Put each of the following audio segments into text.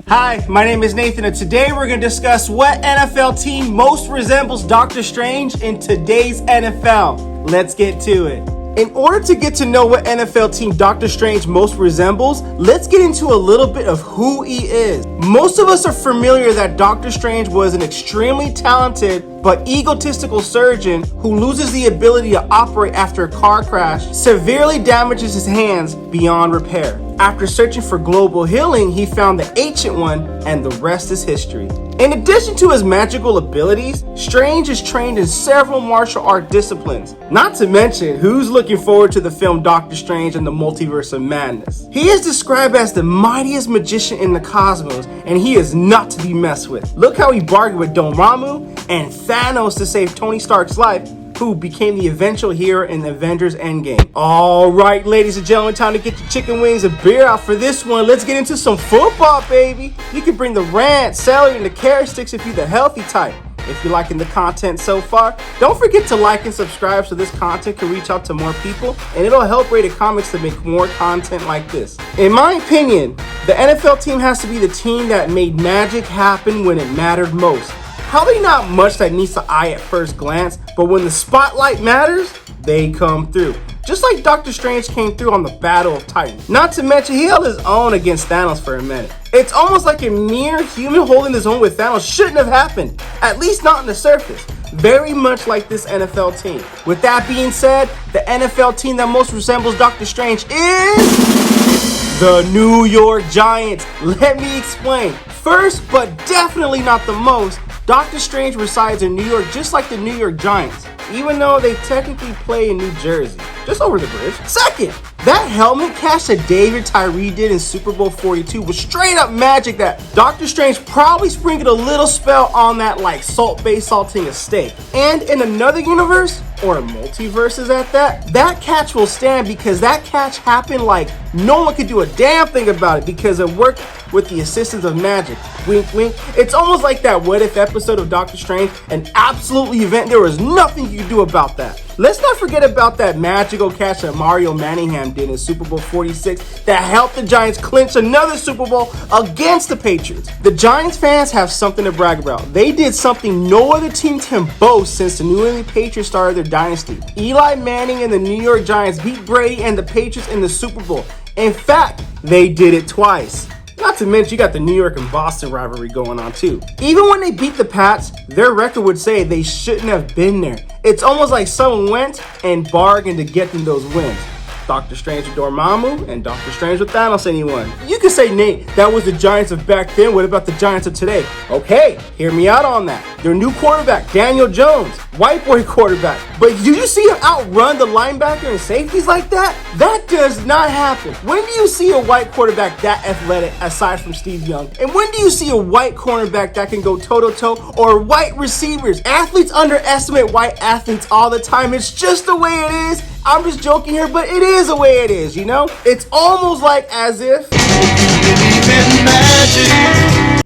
Hi, my name is Nathan, and today we're going to discuss what NFL team most resembles Doctor Strange in today's NFL. Let's get to it. In order to get to know what NFL team Doctor Strange most resembles, let's get into a little bit of who he is. Most of us are familiar that Doctor Strange was an extremely talented but egotistical surgeon who loses the ability to operate after a car crash, severely damages his hands beyond repair. After searching for global healing, he found the Ancient One, and the rest is history. In addition to his magical abilities, Strange is trained in several martial art disciplines. Not to mention, who's looking forward to the film Doctor Strange and the Multiverse of Madness? He is described as the mightiest magician in the cosmos, and he is not to be messed with. Look how he bargained with Dormammu and Thanos to save Tony Stark's life, who became the eventual hero in the Avengers Endgame. All right, ladies and gentlemen, time to get your chicken wings and beer out for this one. Let's get into some football, baby. You can bring the ranch, celery, and the carrot sticks if you're the healthy type. If you're liking the content so far, don't forget to like and subscribe so this content can reach out to more people, and it'll help Rated Comics to make more content like this. In my opinion, the NFL team has to be the team that made magic happen when it mattered most. Probably not much that meets the eye at first glance, but when the spotlight matters, they come through. Just like Doctor Strange came through on the Battle of Titan. Not to mention, he held his own against Thanos for a minute. It's almost like a mere human holding his own with Thanos shouldn't have happened, at least not on the surface. Very much like this NFL team. With that being said, the NFL team that most resembles Doctor Strange is the New York Giants. Let me explain. First, but definitely not the most, Doctor Strange resides in New York just like the New York Giants, even though they technically play in New Jersey, just over the bridge. Second, that helmet catch that David Tyree did in Super Bowl 42 was straight up magic that Doctor Strange probably sprinkled a little spell on that like Salt Bae salting a steak. And in another universe, or multiverses at that, that catch will stand because that catch happened like no one could do a damn thing about it because it worked with the assistance of magic. Wink, wink. It's almost like that What If episode of Doctor Strange, an absolute event. There was nothing you could do about that. Let's not forget about that magical catch that Mario Manningham did in Super Bowl 46 that helped the Giants clinch another Super Bowl against the Patriots. The Giants fans have something to brag about. They did something no other team can boast since the New England Patriots started their dynasty. Eli Manning and the New York Giants beat Brady and the Patriots in the Super Bowl. In fact, they did it twice. Not to mention, you got the New York and Boston rivalry going on too. Even when they beat the Pats, their record would say they shouldn't have been there. It's almost like someone went and bargained to get them those wins. Doctor Strange with Dormammu and Doctor Strange with Thanos, anyone. You could say, Nate, that was the Giants of back then. What about the Giants of today? Okay, hear me out on that. Their new quarterback, Daniel Jones, white boy quarterback. But do you see him outrun the linebacker and safeties like that? That does not happen. When do you see a white quarterback that athletic aside from Steve Young? And when do you see a white cornerback that can go toe-to-toe, or white receivers? Athletes underestimate white athletes all the time. It's just the way it is. I'm just joking here, but it is the way it is, you know? It's almost like as if...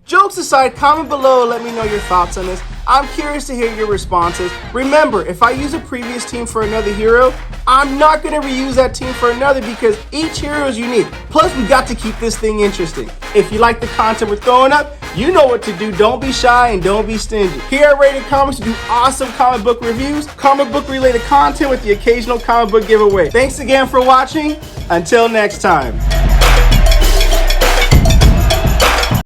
Jokes aside, comment below and let me know your thoughts on this. I'm curious to hear your responses. Remember, if I use a previous team for another hero, I'm not going to reuse that team for another because each hero is unique. Plus, we got to keep this thing interesting. If you like the content we're throwing up, you know what to do. Don't be shy and don't be stingy. Here at Rated Comics, we do awesome comic book reviews, comic book related content with the occasional comic book giveaway. Thanks again for watching. Until next time.